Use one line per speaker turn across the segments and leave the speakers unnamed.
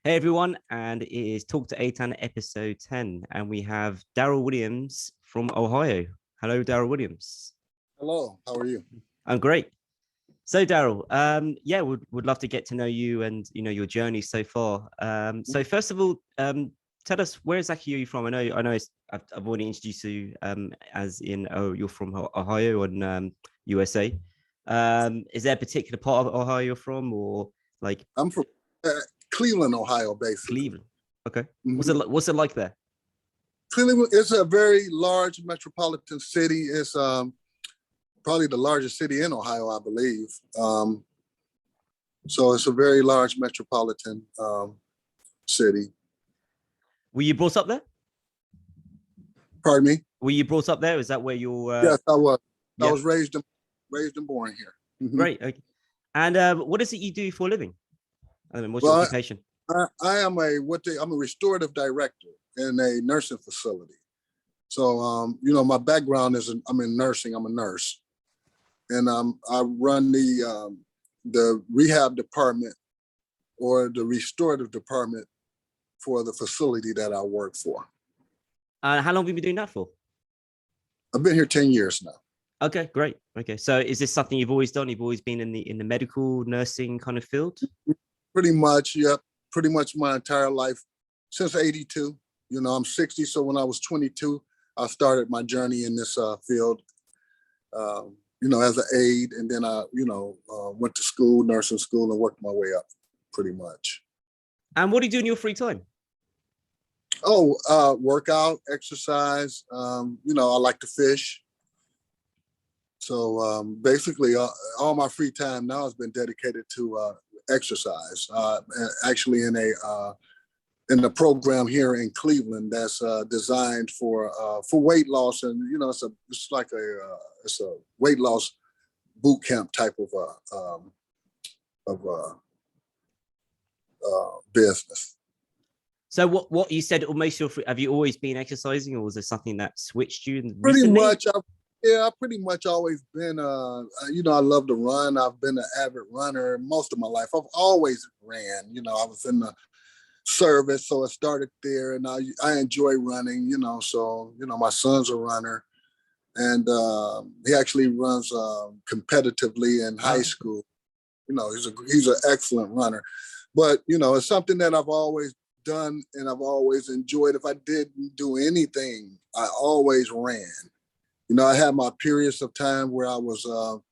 Hey everyone, and it is Talk to Aitan episode 10, and we have Daryl Williams from Ohio. Hello, Daryl Williams.
Hello, how are you?
I'm great. So Daryl, yeah, would love to get to know you and your journey so far. So first of all, tell us, where exactly are you from? I know I've already introduced you as in you're from Ohio and USA. Is there a particular part of Ohio you're from, or like?
I'm from Cleveland, Ohio, basically.
Cleveland. Okay.
Mm-hmm.
What's it like there?
Cleveland is a very large metropolitan city. It's probably the largest city in Ohio, I believe. So it's a very large metropolitan city.
Were you brought up there?
Pardon me?
Were you brought up there? Is that where you're?
Yes, I was.
Yeah.
I was raised and born here.
Mm-hmm. Great. Okay. And what is it you do for a living? I mean, what's your occupation?
I am I'm a restorative director in a nursing facility. So, my background is I'm in nursing. I'm a nurse, and I run the rehab department or the restorative department for the facility that I work for.
How long have you been doing that for?
I've been here 10 years now.
Okay, great. Okay, so is this something you've always done? You've always been in the medical nursing kind of field?
Pretty much, yep. Pretty much my entire life since '82. I'm 60, so when I was 22, I started my journey in this field. As an aide, and then I, went to school, nursing school, and worked my way up, pretty much.
And what do you do in your free time?
Workout, exercise. I like to fish. So basically, all my free time now has been dedicated to exercise. Actually, in a program here in Cleveland that's designed for weight loss, and it's a weight loss boot camp type of business.
So what you said, almost have you always been exercising, or was there something that switched you recently?
Pretty much. I've pretty much always been, I love to run. I've been an avid runner most of my life. I've always ran. I was in the service, so I started there, and I enjoy running. So my son's a runner, and he actually runs competitively in high school. He's an excellent runner, but it's something that I've always done and I've always enjoyed. If I didn't do anything, I always ran. I had my periods of time where I would fall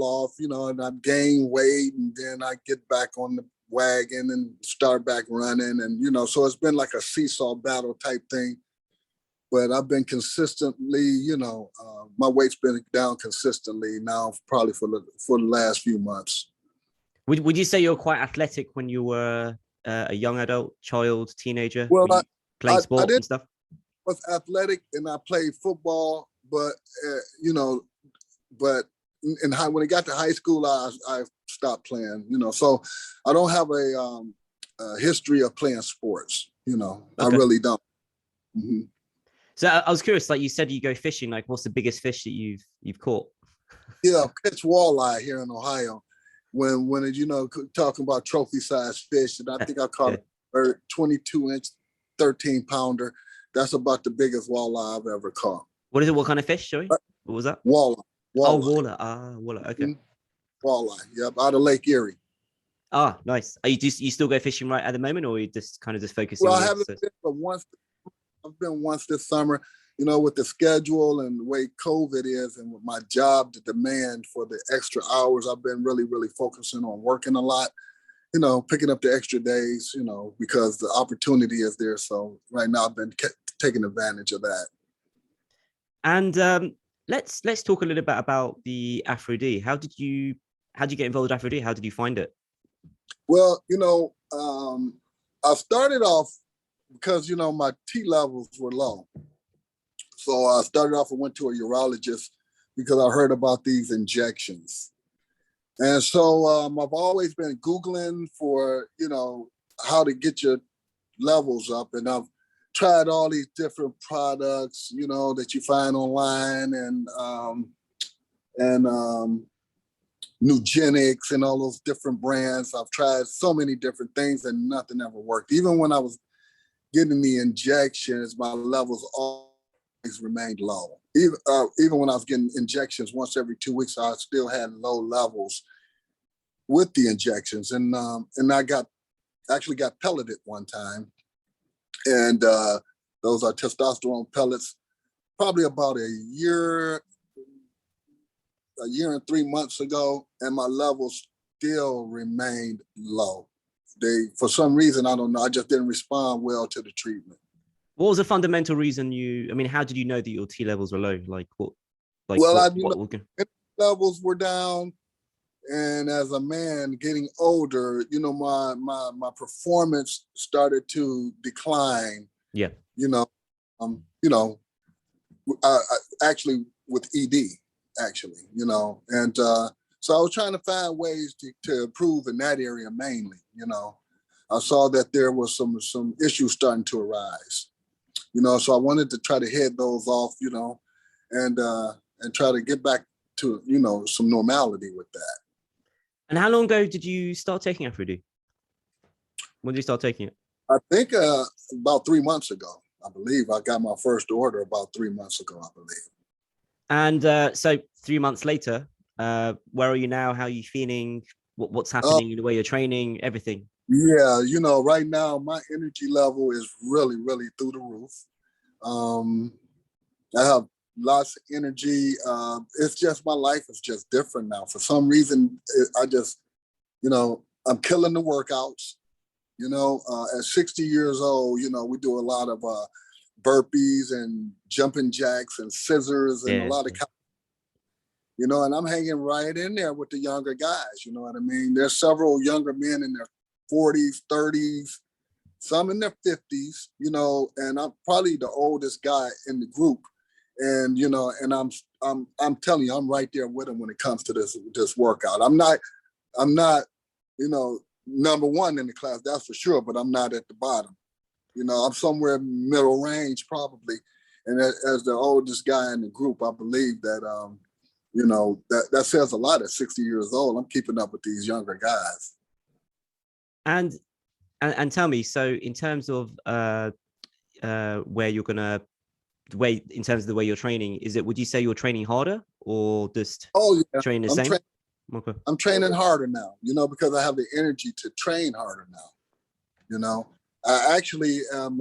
off, and I'd gain weight, and then I get back on the wagon and start back running. And, so it's been like a seesaw battle type thing. But I've been consistently, my weight's been down consistently now, probably for the last few months.
Would you say you're quite athletic when you were a young adult, child, teenager?
Well,
playing sport and stuff?
I was athletic and I played football, but when it got to high school, I stopped playing. So I don't have a history of playing sports. Okay. I really don't. Mm-hmm.
So I was curious, like you said, you go fishing. Like, what's the biggest fish that you've caught?
Yeah, catch walleye here in Ohio. When talking about trophy-sized fish, and I think I caught a 22-inch, 13-pounder. That's about the biggest walleye I've ever caught.
What is it? What kind of fish? Sorry, what was that?
Walleye.
Oh, walleye. Walleye. Okay.
Mm-hmm. Walleye. Yep, out of Lake Erie.
Ah, nice. You still go fishing right at the moment, or are you just focusing?
Well, I haven't been, but I've been once this summer. With the schedule and the way COVID is, and with my job, the demand for the extra hours, I've been really, really focusing on working a lot. Picking up the extra days. Because the opportunity is there. So right now, I've been taking advantage of that.
And let's talk a little bit about the Aphro-D. How did you get involved with Aphro-D? How did you find it?
Well, I started off because my T levels were low. So I started off and went to a urologist because I heard about these injections. And so I've always been Googling for, how to get your levels up. And I've tried all these different products, that you find online, and Nugenics and all those different brands. I've tried so many different things and nothing ever worked. Even when I was getting the injections, my levels always remained low. Even when I was getting injections once every 2 weeks, I still had low levels with the injections. And I actually got pelleted one time. And those are testosterone pellets, probably about a year and 3 months ago, and my levels still remained low. For some reason, I don't know, I just didn't respond well to the treatment.
What was the fundamental reason how did you know that your T levels were low?
Levels were down. And as a man getting older, my performance started to decline.
Yeah.
I actually with ED, and so I was trying to find ways to improve in that area mainly. I saw that there was some issues starting to arise, so I wanted to try to head those off, and try to get back to, some normality with that.
And how long ago did you start taking Aphro-D? When did you start taking it?
I think about 3 months ago, I believe. I got my first order about 3 months ago, I believe.
And so 3 months later, where are you now? How are you feeling? What's happening? The way you're training, everything?
Yeah, right now my energy level is really, really through the roof. I have lots of energy. It's just my life is just different now. For some reason, I just, I'm killing the workouts. At 60 years old, we do a lot of burpees and jumping jacks and scissors and a lot of, and I'm hanging right in there with the younger guys. You know what I mean? There's several younger men in their 40s, 30s, some in their 50s, and I'm probably the oldest guy in the group. And, and I'm telling you, I'm right there with them when it comes to this workout. I'm not, number one in the class, that's for sure, but I'm not at the bottom. I'm somewhere middle range probably. And as the oldest guy in the group, I believe that, that says a lot at 60 years old. I'm keeping up with these younger guys.
And tell me, so in terms of where you're gonna, in terms of the way you're training, would you say you're training harder or just training the same? Okay.
I'm training harder now, because I have the energy to train harder now. I actually am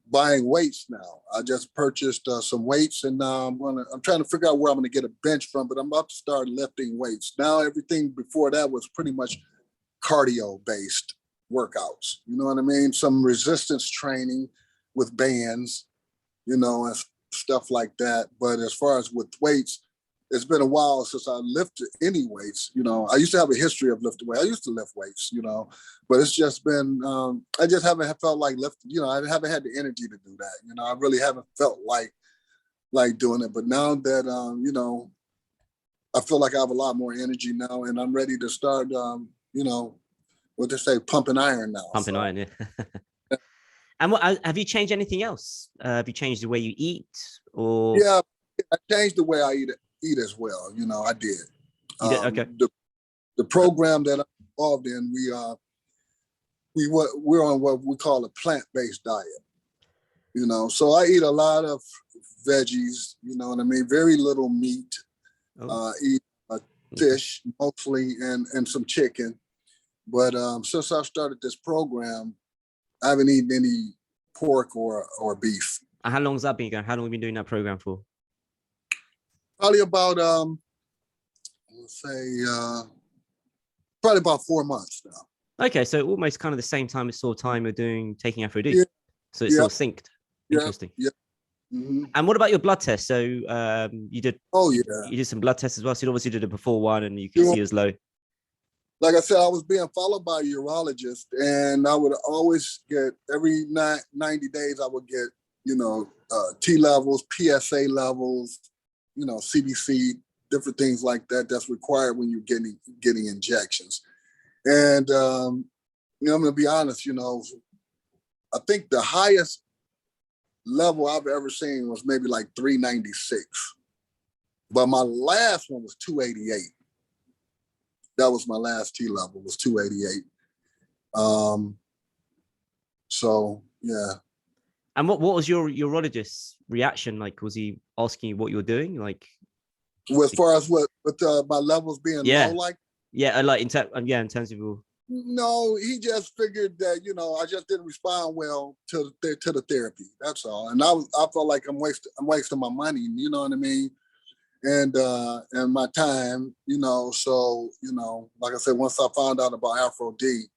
buying weights now. I just purchased some weights, and I'm trying to figure out where I'm going to get a bench from, but I'm about to start lifting weights. Now everything before that was pretty much cardio based workouts. You know what I mean? Some resistance training with bands, and stuff like that. But as far as with weights, it's been a while since I lifted any weights. I used to have a history of lifting weights. I used to lift weights, but it's just been, I just haven't felt like lifting, I haven't had the energy to do that. I really haven't felt like doing it. But now that, I feel like I have a lot more energy now, and I'm ready to start, what they say, pumping iron now.
Pumping iron, yeah. And have you changed anything else? Have you changed the way you eat, or?
Yeah, I changed the way I eat as well. I did.
You did? Okay.
The program that I'm involved in, we're on what we call a plant-based diet. So I eat a lot of veggies. You know what I mean? Very little meat. Eat fish mostly, and some chicken. But since I started this program, I haven't eaten any pork or beef.
And how long has that been going? How long have you been doing that program for?
Probably about, let's say, probably about 4 months now.
Okay, so almost kind of the same time we're taking Aphro-D.
Yeah.
So it's all synced. Interesting.
Yeah. Mm-hmm.
And what about your blood test? So you did.
Oh yeah.
You did some blood tests as well. So you obviously did a before one, and you can see it was low.
Like I said, I was being followed by a urologist, and I would always get every 90 days. I would get T levels, PSA levels, CBC, different things like that. That's required when you're getting injections. And I'm going to be honest. I think the highest level I've ever seen was maybe like 396. But my last one was 288. That was my last T level, was 288. So yeah.
And what was your urologist's reaction like? Was he asking you what you were doing? Like,
Well, as far as with my levels being low, like
like in terms of your.
No, he just figured that I just didn't respond well to the therapy. That's all. And I felt like I'm wasting my money. You know what I mean? And my time. So like I said, once I found out about Aphro-D,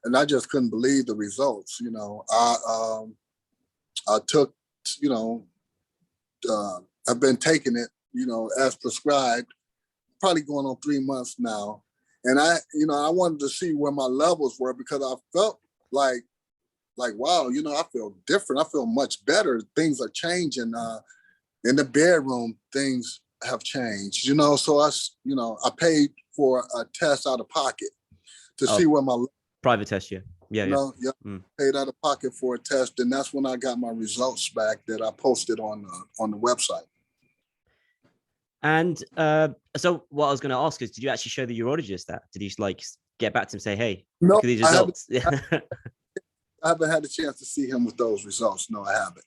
and I just couldn't believe the results. I took, I've been taking it, as prescribed, probably going on 3 months now. And I wanted to see where my levels were, because I felt like, wow, I feel different. I feel much better. Things are changing. In the bedroom, things have changed, so I paid for a test out of pocket to see where my
private test,
paid out of pocket for a test, and that's when I got my results back that I posted on the website.
And so what I was going to ask is, did you actually show the urologist that? Did you get back to him and say, hey,
no,
look at these results?
I haven't had a chance to see him with those results. No, I haven't.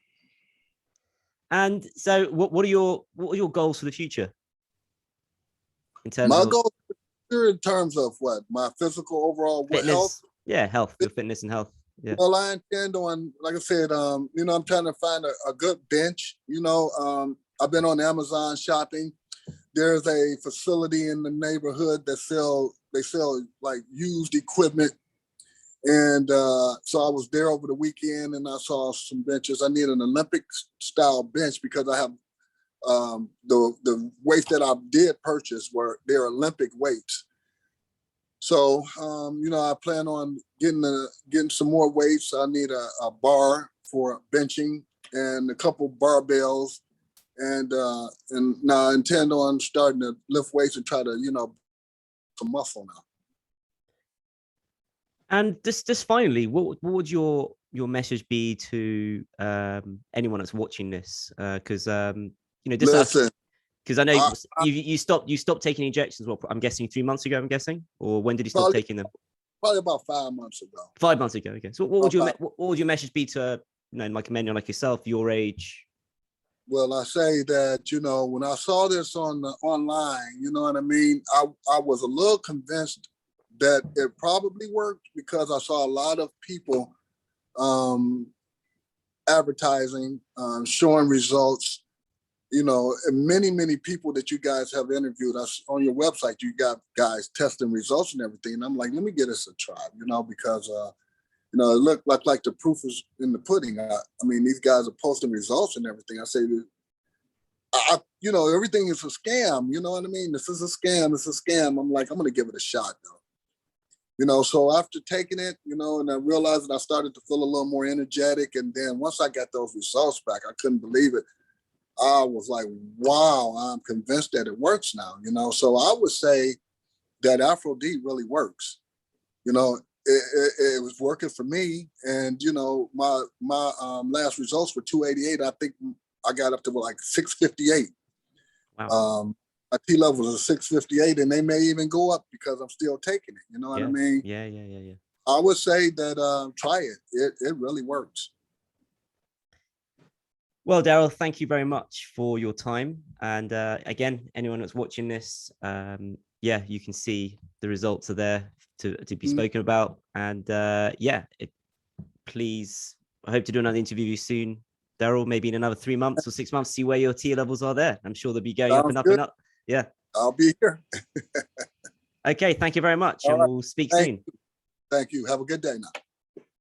And so what are your goals for the future? In terms
my
of
goals in terms of what? My physical overall
fitness,
health?
Yeah, health, your fitness and health. Yeah.
Well, I intend on, like I said, I'm trying to find a good bench. I've been on Amazon shopping. There's a facility in the neighborhood that sell like used equipment. And so I was there over the weekend and I saw some benches. I need an Olympic style bench because I have the weights that I did purchase were their Olympic weights. So, I plan on getting some more weights. I need a bar for benching and a couple barbells. And now I intend on starting to lift weights and try to, some muscle now.
And just finally, what would your message be to anyone that's watching this? Because
Listen,
because I know you stopped taking injections. Well, I'm guessing 3 months ago. I'm guessing, or when did you stop taking them?
Probably about 5 months ago.
5 months ago. Okay. So what would your message be to like a man like yourself, your age?
Well, I say that, when I saw this online, you know what I mean? I was a little convinced that it probably worked because I saw a lot of people advertising, showing results, and many people that you guys have interviewed us on your website. You got guys testing results and everything. And I'm like, let me get this a try, because it looked like the proof is in the pudding. I mean, these guys are posting results and everything. I say, everything is a scam. You know what I mean? This is a scam. It's a scam. I'm like, I'm going to give it a shot, though. So after taking it, and I realized that I started to feel a little more energetic. And then once I got those results back, I couldn't believe it. I was like, wow, I'm convinced that it works now, So I would say that Aphro-D really works. It was working for me. And, my last results were 288. I think I got up to like 658.
Wow.
My T level was a 658, and they may even go up because I'm still taking it. You know what I mean?
Yeah.
I would say that try it. It really works.
Well, Daryl, thank you very much for your time. And again, anyone that's watching this, you can see the results are there to be spoken about. And please, I hope to do another interview with you soon, Daryl, maybe in another 3 months or 6 months, see where your T levels are there. I'm sure they'll be going up and up and up. Yeah.
I'll be here.
Okay. Thank you very much.
All
and
right.
We'll speak soon.
Thank you. Have a good day now.